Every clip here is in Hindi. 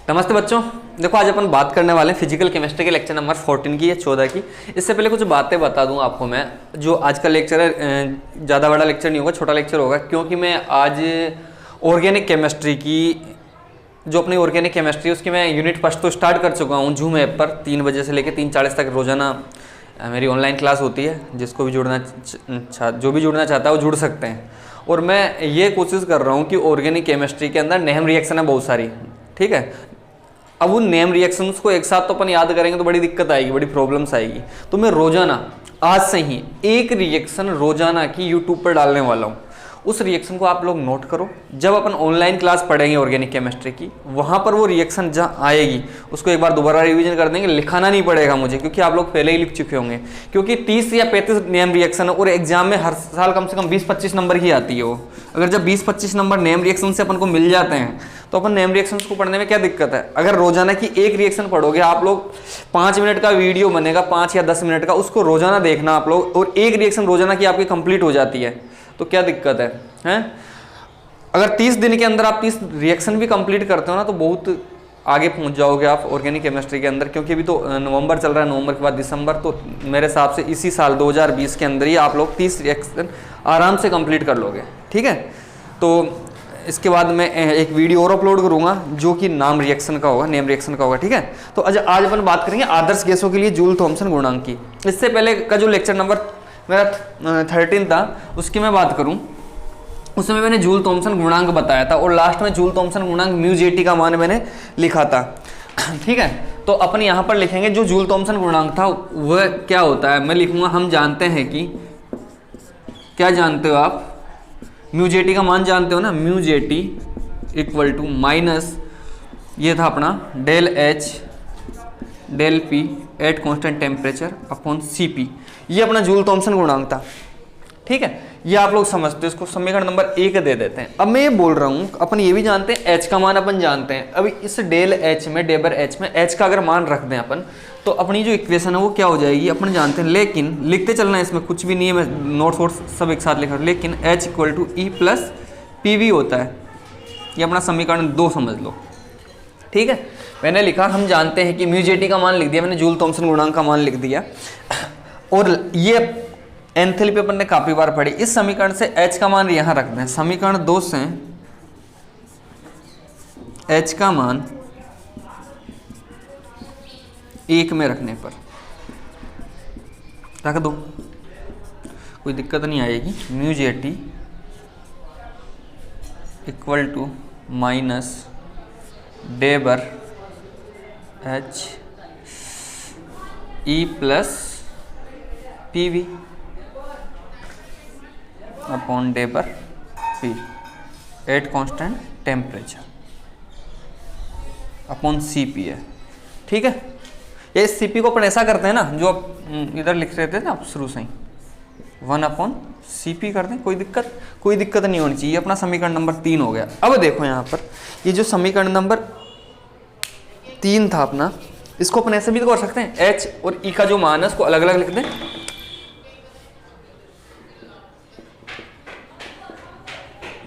नमस्ते बच्चों। देखो आज अपन बात करने वाले हैं फिजिकल केमिस्ट्री के लेक्चर नंबर 14 की या 14 की। इससे पहले कुछ बातें बता दूं आपको मैं। जो आज का लेक्चर है ज़्यादा बड़ा लेक्चर नहीं होगा, छोटा लेक्चर होगा, क्योंकि मैं आज ऑर्गेनिक केमिस्ट्री की जो अपनी ऑर्गेनिक केमिस्ट्री उसकी मैं यूनिट फर्स्ट तो स्टार्ट कर चुका हूँ जूम ऐप पर। 3 बजे से लेकर 3:40 तक रोजाना मेरी ऑनलाइन क्लास होती है। जिसको भी जो भी जुड़ना चाहता है वो जुड़ सकते हैं। और मैं ये कोशिश कर रहा हूँ कि ऑर्गेनिक केमिस्ट्री के अंदर नेम रिएक्शन है बहुत सारी, ठीक है। अब उन नेम रिएक्शंस को एक साथ तो अपन याद करेंगे तो बड़ी दिक्कत आएगी, बड़ी प्रॉब्लम्स आएगी। तो मैं रोजाना आज से ही एक रिएक्शन रोजाना की यूट्यूब पर डालने वाला हूँ। उस रिएक्शन को आप लोग नोट करो। जब अपन ऑनलाइन क्लास पढ़ेंगे ऑर्गेनिक केमिस्ट्री की, वहाँ पर वो रिएक्शन जहाँ आएगी उसको एक बार दोबारा रिवीजन कर देंगे। लिखाना नहीं पड़ेगा मुझे, क्योंकि आप लोग पहले ही लिख चुके होंगे। क्योंकि 30 या 35 नेम रिएक्शन है और एग्जाम में हर साल कम से कम 20-25 नंबर ही आती है वो। अगर जब 20-25 नंबर नेम रिएक्शन से अपन को मिल जाते हैं तो अपन नेम रिएक्शंस को पढ़ने में क्या दिक्कत है। अगर रोजाना की एक रिएक्शन पढ़ोगे आप लोग, 5 मिनट का वीडियो बनेगा, 5 या 10 मिनट का, उसको रोजाना देखना आप लोग, और एक रिएक्शन रोजाना की आपकी कंप्लीट हो जाती है तो क्या दिक्कत है, हैं? अगर 30 दिन के अंदर आप 30 रिएक्शन भी कंप्लीट करते हो ना तो बहुत आगे पहुंच जाओगे आप ऑर्गेनिक केमिस्ट्री के अंदर। क्योंकि अभी तो नवंबर चल रहा है, नवंबर के बाद दिसंबर, तो मेरे हिसाब से इसी साल 2020 के अंदर ही आप लोग 30 रिएक्शन आराम से कंप्लीट कर लोगे, ठीक है। तो इसके बाद मैं एक वीडियो और अपलोड करूंगा जो कि नाम रिएक्शन का होगा, नेम रिएक्शन का होगा, ठीक है। तो आज अपन बात करेंगे आदर्श गैसों के लिए जूल थॉमसन गुणांक की। इससे पहले का जो लेक्चर नंबर मेरा 13 था उसकी मैं बात करूं, उसमें मैंने जूल थॉमसन गुणांक बताया था और लास्ट में जूल थॉमसन गुणांक μ/J का मान मैंने लिखा था, ठीक है। तो अपन यहाँ पर लिखेंगे जो जूल थॉमसन गुणांक था वह क्या होता है। मैं लिखूंगा हम जानते हैं कि, क्या जानते हो आप, μ/J का मान जानते हो ना, μ/J इक्वल टू माइनस ये था अपना del H del P at constant temperature upon Cp। ये अपना जूल थॉमसन गुणांक था, ठीक है। ये आप लोग समझते हो, इसको समीकरण नंबर 1 दे देते हैं। अब मैं ये बोल रहा हूँ अपन ये भी जानते हैं H का मान अपन जानते हैं। अभी इस डेल H में, डेबर H में H का अगर मान रख दें अपन तो अपनी जो इक्वेशन है वो क्या हो जाएगी अपन जानते हैं। लेकिन लिखते चलना है, इसमें कुछ भी नहीं है, मैं नोट्स वोट्स सब एक साथ लिख रहा हूँ। लेकिन H equal to E plus PV होता है। ये अपना समीकरण 2 समझ लो, ठीक है। मैंने लिखा हम जानते हैं कि μ/J का मान लिख दिया मैंने, जूल थॉमसन गुणांक का मान लिख दिया। और ये एंथैल्पी अपन ने काफी बार पढ़ी। इस समीकरण से H का मान यहां रख दें। समीकरण 2 से H का मान 1 में रखने पर रख दो, कोई दिक्कत नहीं आएगी। μ/J इक्वल टू माइनस डेबर H E plus PV upon डेबर P at constant temperature upon Cp है, ठीक है। ये Cp को अपन ऐसा करते हैं ना, जो आप इधर लिख रहे थे ना आप शुरू से ही, 1/Cp कर दें, कोई दिक्कत नहीं होनी चाहिए। अपना समीकरण नंबर 3 हो गया। अब देखो यहाँ पर ये जो समीकरण नंबर 3 था अपना, इसको अपन ऐसे भी तो कर सकते हैं, H और E का जो मान है उसको अलग अलग लिख दें।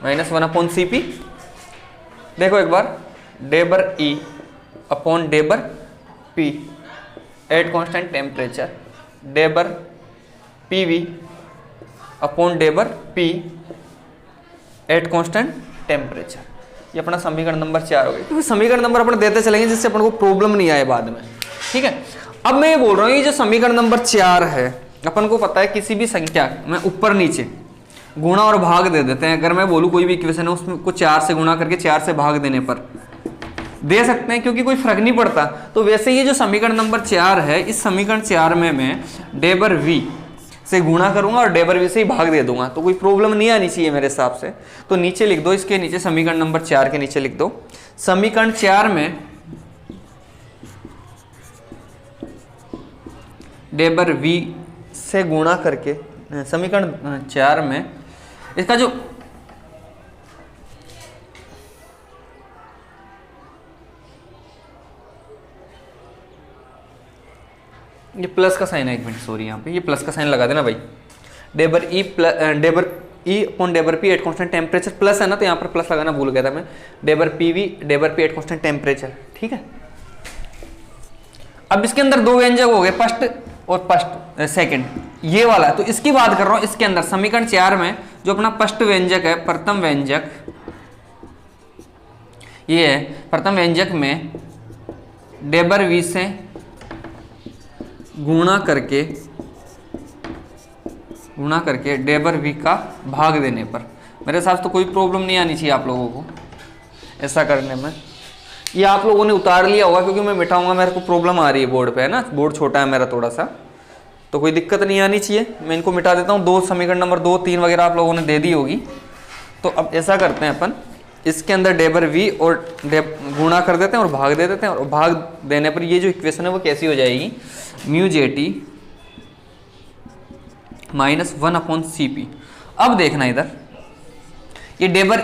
-1/Cp, देखो एक बार, डेबर E अपॉन डेबर P एट कांस्टेंट टेम्परेचर, डेबर PV अपॉन डेबर P एट कांस्टेंट टेम्परेचर। ये अपना समीकरण नंबर 4 हो गया। क्योंकि समीकरण नंबर अपन देते चलेंगे जिससे अपन को प्रॉब्लम नहीं आए बाद में, ठीक है। अब मैं ये बोल रहा हूँ ये जो समीकरण नंबर 4 है, अपन को पता है किसी भी संख्या में ऊपर नीचे गुणा और भाग दे देते हैं। अगर मैं बोलूँ कोई भी इक्वेशन है उसमें को 4 से गुणा करके 4 से भाग देने पर दे सकते हैं, क्योंकि कोई फर्क नहीं पड़ता। तो वैसे ये जो समीकरण नंबर 4 है, इस समीकरण 4 में मैं डेबर V से गुणा करूंगा और डेबर V से ही भाग दे दूंगा, तो कोई प्रॉब्लम नहीं आनी चाहिए मेरे हिसाब से। तो नीचे लिख दो, इसके नीचे समीकरण नंबर 4 के नीचे लिख दो, समीकरण 4 में डेबर V से गुणा करके, समीकरण 4 में इसका जो ये प्लस का साइन है, एक मिनट सॉरी, यहाँ पे ये प्लस का साइन लगा देना भाई। डेबर ई अपॉन डेबर P at constant temperature plus है ना, तो यहाँ पर प्लस लगाना भूल गया था मैं। डेबर पी वी डेबर पी एट कॉन्स्टेंट टेम्परेचर, ठीक ठीक है। अब इसके अंदर दो व्यंजक हो गए, फर्स्ट और फर्स्ट सेकंड, ये वाला। तो इसकी बात कर रहा हूं, इसके अंदर समीकरण 4 में जो अपना फर्स्ट व्यंजक है, प्रथम व्यंजक ये है, प्रथम व्यंजक में डेबर वी से गुणा करके डेबर वी का भाग देने पर, मेरे हिसाब से तो कोई प्रॉब्लम नहीं आनी चाहिए आप लोगों को ऐसा करने में। ये आप लोगों ने उतार लिया होगा क्योंकि मैं मिटाऊंगा, मेरे को प्रॉब्लम आ रही है बोर्ड पे, है ना, बोर्ड छोटा है मेरा थोड़ा सा, तो कोई दिक्कत नहीं आनी चाहिए। मैं इनको मिटा देता हूँ। 2 समीकरण नंबर 2, 3 वगैरह आप लोगों ने दे दी होगी। तो अब ऐसा करते हैं अपन, इसके अंदर डेबर वी और गुणा कर देते हैं और भाग दे देते हैं, और भाग देने पर ये जो इक्वेशन है वो कैसी हो जाएगी, म्यू जे टी माइनस 1/cp। अब देखना इधर, ये डेबर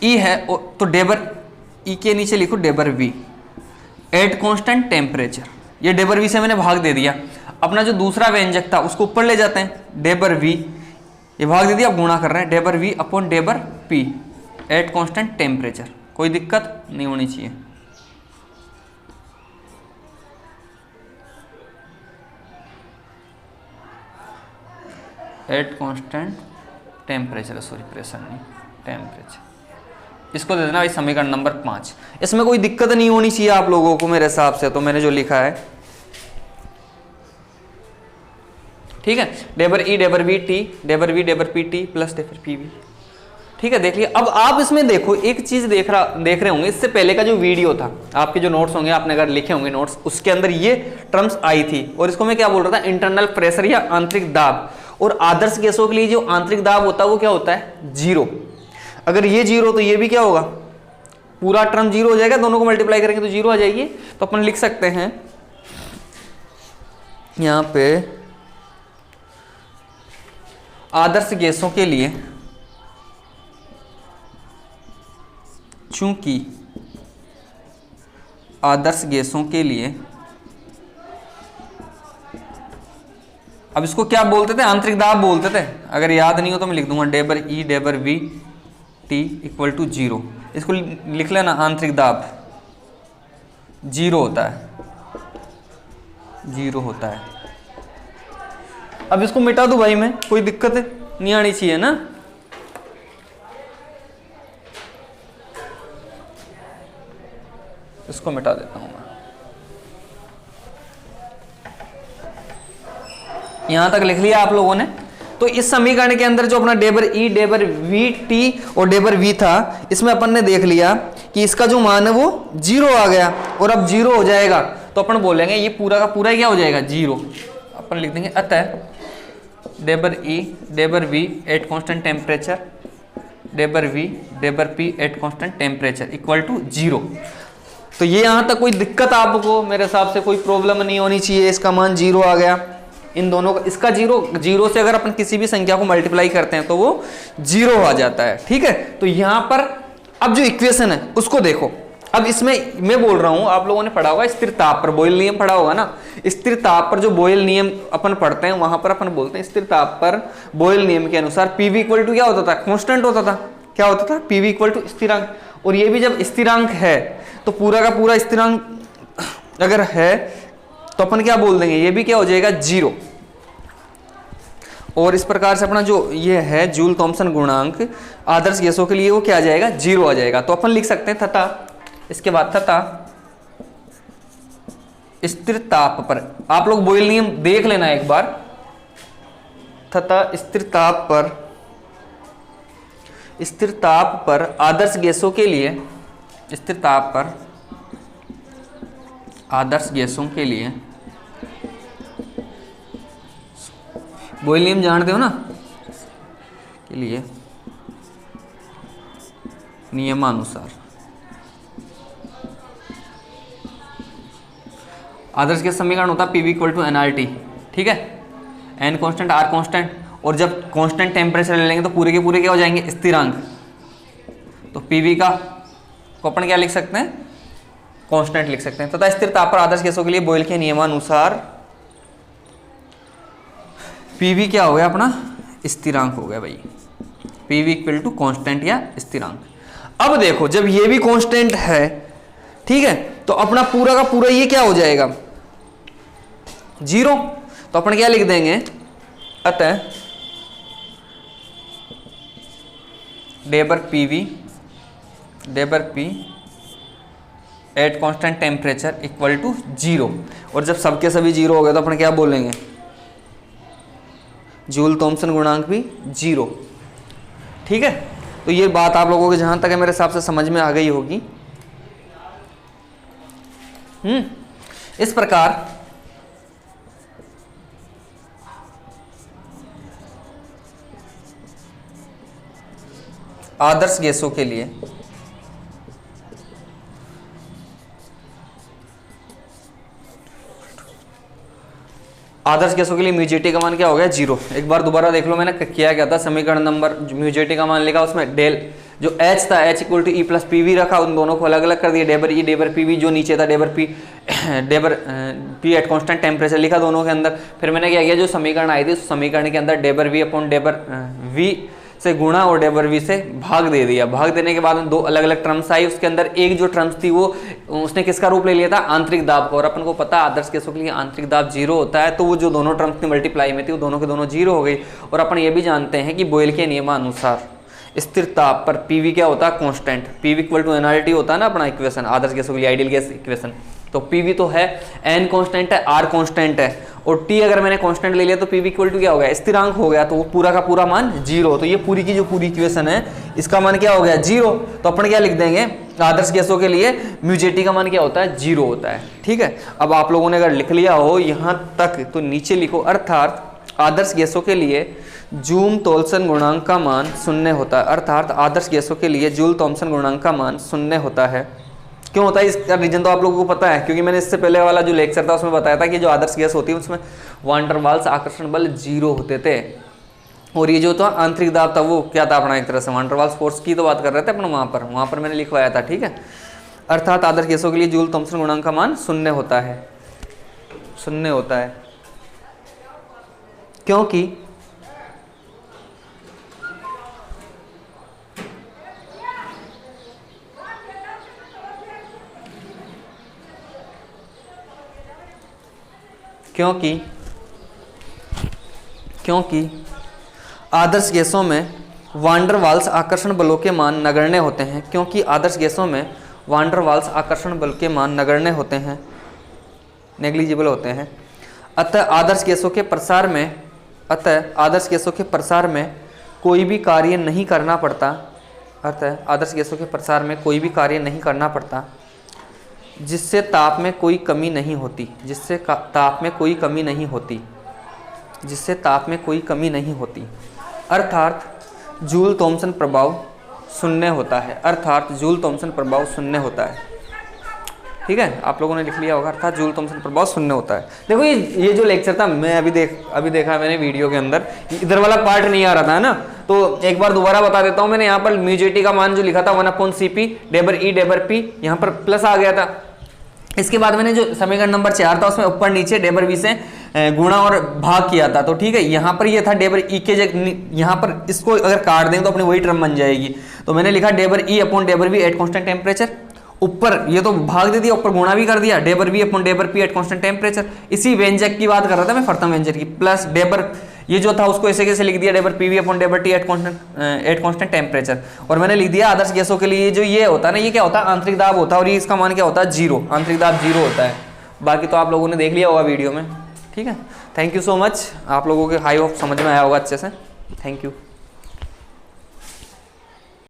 ई है, तो डेबर ई के नीचे लिखो डेबर वी एट कांस्टेंट टेम्परेचर। ये डेबर वी से मैंने भाग दे दिया। अपना जो दूसरा व्यंजक था उसको ऊपर ले जाते हैं, डेबर वी, ये भाग दे दिया, अब गुणा कर रहे हैं, डेबर वी अपॉन डेबर पी एट कांस्टेंट टेम्परेचर। कोई दिक्कत नहीं होनी चाहिए। At constant temperature, sorry pressure नहीं, टेम्परेचर। इसको दे देना भाई समीकरण नंबर 5। इसमें कोई दिक्कत नहीं होनी चाहिए आप लोगों को मेरे हिसाब से, तो मैंने जो लिखा है, ठीक है। डेबर ई डेबर वी टी, डेबर वी डेबर पी टी प्लस डेबर पी वी, ठीक है। देख लिया। अब आप इसमें देखो, एक चीज देख रहे होंगे, इससे पहले का जो वीडियो था, आपके जो नोट्स होंगे, आपने अगर लिखे होंगे नोट्स, उसके अंदर ये टर्म्स आई थी, और इसको मैं क्या बोल रहा था, इंटरनल प्रेशर या आंतरिक दाब। और आदर्श गैसों के लिए जो आंतरिक दाब होता है वो क्या होता है, 0। अगर ये 0 तो ये भी क्या होगा, पूरा टर्म 0 हो जाएगा, दोनों को मल्टीप्लाई करेंगे तो 0 आ जाएगी। तो अपन लिख सकते हैं यहां पे, आदर्श गैसों के लिए चूंकि आदर्श गैसों के लिए, अब इसको क्या बोलते थे, आंतरिक दाब बोलते थे। अगर याद नहीं हो तो मैं लिख दूंगा डेबर ई डेबर वी टी इक्वल टू 0। इसको लिख लेना, आंतरिक दाब 0 होता है, 0 होता है। अब इसको मिटा दूं भाई मैं, कोई दिक्कत नहीं आनी चाहिए ना। इसको मिटा देता हूं मैं। यहां तक लिख लिया आप लोगों ने। तो इस समीकरण के अंदर जो अपना डेबर ई डेबर वी टी और डेबर वी था, इसमें अपन ने देख लिया कि इसका जो मान है वो 0 आ गया, और अब 0 हो जाएगा तो अपन बोलेंगे ये पूरा का पूरा क्या हो जाएगा, 0। अपन लिख देंगे अतः डेबर ई डेबर वी एट कांस्टेंट टेम्परेचर, डेबर वी डेबर P at constant temperature equal to 0। तो ये यहां तक कोई दिक्कत आपको मेरे हिसाब से कोई प्रॉब्लम नहीं होनी चाहिए। इसका मान 0 आ गया, इन दोनों का, इसका 0 से अगर अपन किसी भी संख्या को मल्टीप्लाई करते हैं तो वो 0 आ जाता है, ठीक है। तो यहां पर अब जो इक्वेशन है उसको देखो। अब इसमें मैं बोल रहा हूं, आप लोगों ने पढ़ा होगा स्थिर ताप पर, बॉयल नियम पढ़ा होगा ना। स्थिर ताप पर जो बॉयल नियम अपन पढ़ते हैं, वहां पर अपन बोलते हैं स्थिर ताप पर बॉयल नियम के अनुसार पीवी इक्वल टू क्या होता था, कांस्टेंट होता था। क्या होता था, पीवी इक्वल टू स्थिरांक। और ये भी जब स्थिरांक है तो पूरा का पूरा स्थिरांक अगर है तो अपन क्या बोल देंगे, ये भी क्या हो जाएगा, 0। और इस प्रकार से अपना जो ये है जूल थॉम्सन गुणांक आदर्श गैसों के लिए वो क्या आ जाएगा, 0 आ जाएगा। तो अपन लिख सकते हैं तथा, इसके बाद तथा स्थिर ताप पर, आप लोग बॉयल नियम देख लेना एक बार, तथा स्थिर ताप पर आदर्श गैसों के लिए, स्थिर ताप पर आदर्श गैसों के लिए, बॉयल नियम जानते हो ना, के लिए नियमानुसार आदर्श गैस समीकरण होता है पीवी इक्वल टू एनआरटी, ठीक है। एन कांस्टेंट आर कांस्टेंट, और जब कांस्टेंट टेम्परेचर ले लेंगे तो पूरे के पूरे क्या हो जाएंगे, स्थिरांक। तो पीवी का को अपन क्या लिख सकते हैं, कांस्टेंट लिख सकते हैं। तथा स्थिर ताप पर आदर्श गैसों के लिए बॉयल के नियमानुसार पीवी क्या हो गया अपना, स्थिरांक हो गया भाई। पीवी इक्वल टू कांस्टेंट या स्थिरांक। अब देखो जब ये भी कांस्टेंट है ठीक है, तो अपना पूरा का पूरा ये क्या हो जाएगा 0। तो अपन क्या लिख देंगे, अतः डेबर P at constant temperature equal to 0। और जब सबके सभी 0 हो गए तो अपन क्या बोलेंगे, जूल थॉमसन गुणांक भी 0। ठीक है, तो ये बात आप लोगों को जहां तक है मेरे हिसाब से समझ में आ गई होगी। इस प्रकार आदर्श गैसों के लिए म्यूजेटी का मान क्या हो गया 0। एक बार दोबारा देख लो, मैंने क्या था, समीकरण नंबर म्यूजेटी का मान लिखा, उसमें डेल जो H था H equal to E plus P V रखा, उन दोनों को अलग अलग कर दिया, डेबर ई डेबर पी वी, जो नीचे था डेबर पी एट कांस्टेंट टेम्परेचर लिखा दोनों के अंदर। फिर मैंने क्या किया, जो समीकरण आई थी उस समीकरण के अंदर डेबर वी अपॉन डेबर वी से गुणा और डेबर वी से भाग दे दिया। भाग देने के बाद दो अलग अलग टर्म्स आई, उसके अंदर एक जो टर्म्स थी वो उसने किसका रूप ले लिया था, आंतरिक दाब का। और अपन को पता है आदर्श गैसों के लिए आंतरिक दाब 0 होता है, तो वो जो दोनों टर्म्स की मल्टीप्लाई में थी वो दोनों के दोनों 0 हो गई। और अपन ये भी जानते हैं कि बॉयल के नियमानुसार स्थिर ताप पर पीवी क्या होता है, constant. PV equal to NRT होता है ना अपना इक्वेशन आदर्श गैसों के लिए, आइडियल गैस इक्वेशन। तो पीवी तो है, एन कांस्टेंट है, आर कांस्टेंट है, और टी अगर मैंने कांस्टेंट ले लिया तो पीवी इक्वल टू क्या हो गया, स्थिरांक हो गया, तो वो पूरा का पूरा मान 0। तो ये पूरी की जो पूरी इक्वेशन है इसका मान क्या हो गया 0। तो अपन क्या लिख देंगे, आदर्श गैसों के लिए म्यूजेटी का मान क्या होता है 0 होता है। ठीक है, अब आप लोगों ने अगर लिख लिया हो यहां तक तो नीचे लिखो, अर्थात आदर्श गैसों के लिए जूल थॉमसन गुणांक का मान 0 होता है। अर्थात आदर्श गैसों के लिए जूल थॉमसन गुणांक का मान 0 होता है। क्यों होता है इसका रीजन तो आप लोगों को पता है, क्योंकि मैंने इससे पहले वाला जो लेक्चर था उसमें बताया था कि जो आदर्श गैस होती है उसमें वान डर वाल्स आकर्षण बल 0 होते थे, और ये जो था आंतरिक दाब था वो क्या था अपना, एक तरह से वान डर वाल्स फोर्स की तो बात कर रहे थे अपन वहां पर मैंने लिखवाया था। ठीक है, अर्थात आदर्श गैसों के लिए जूल थॉमसन गुणांक का मान 0 होता है, 0 होता है, क्योंकि आदर्श गैसों में वान डर वाल्स आकर्षण बलों के मान नगण्य होते हैं। क्योंकि आदर्श गैसों में वान डर वाल्स आकर्षण बल के मान नगण्य होते हैं, नेग्लिजिबल होते हैं। अतः आदर्श गैसों के प्रसार में कोई भी कार्य नहीं करना पड़ता, जिससे ताप में कोई कमी नहीं होती, अर्थात जूल थॉमसन प्रभाव 0 होता है। ठीक है, आप लोगों ने लिख लिया होगा, अर्थात जूल थॉमसन प्रभाव 0 होता है। देखो ये जो लेक्चर था मैं अभी देखा मैंने वीडियो के अंदर, इधर वाला पार्ट नहीं आ रहा था ना, तो एक बार दोबारा बता देता हूं। मैंने यहाँ पर म्यूजेटी का मान जो लिखा था 1/Cp डेबर ई डेबर पी, यहाँ पर प्लस आ गया था। इसके बाद मैंने जो समीकरण नंबर 4 था उसमें ऊपर नीचे डेबर वी से गुणा और भाग किया था। तो ठीक है, यहाँ पर ये था डेबर ई के जगह, यहाँ पर इसको अगर काट दें तो अपनी वही टर्म बन जाएगी। तो मैंने लिखा डेबर ई अपॉन डेबर वी एट कांस्टेंट टेम्परेचर, ऊपर ये तो भाग दे दिया, ऊपर गुणा भी कर दिया, डेबर वी अपॉन डेबर पी एट कांस्टेंट टेम्परेचर। इसी व्यंजक की बात कर रहा था मैं, प्रथम व्यंजक की, प्लस डेबर ये जो था उसको ऐसे कैसे लिख दिया, डेबर पीवी अपॉन डेबर टी एट कांस्टेंट टेम्परेचर। और मैंने लिख दिया आदर्श गैसों के लिए जो ये होता है ना, ये क्या होता है, आंतरिक दाब होता है, और ये इसका मान क्या होता है 0, आंतरिक दाब 0 होता है। बाकी तो आप लोगों ने देख लिया होगा वीडियो में। ठीक है, थैंक यू सो मच, आप लोगों के हाई होप समझ में आया होगा अच्छे से। Thank you.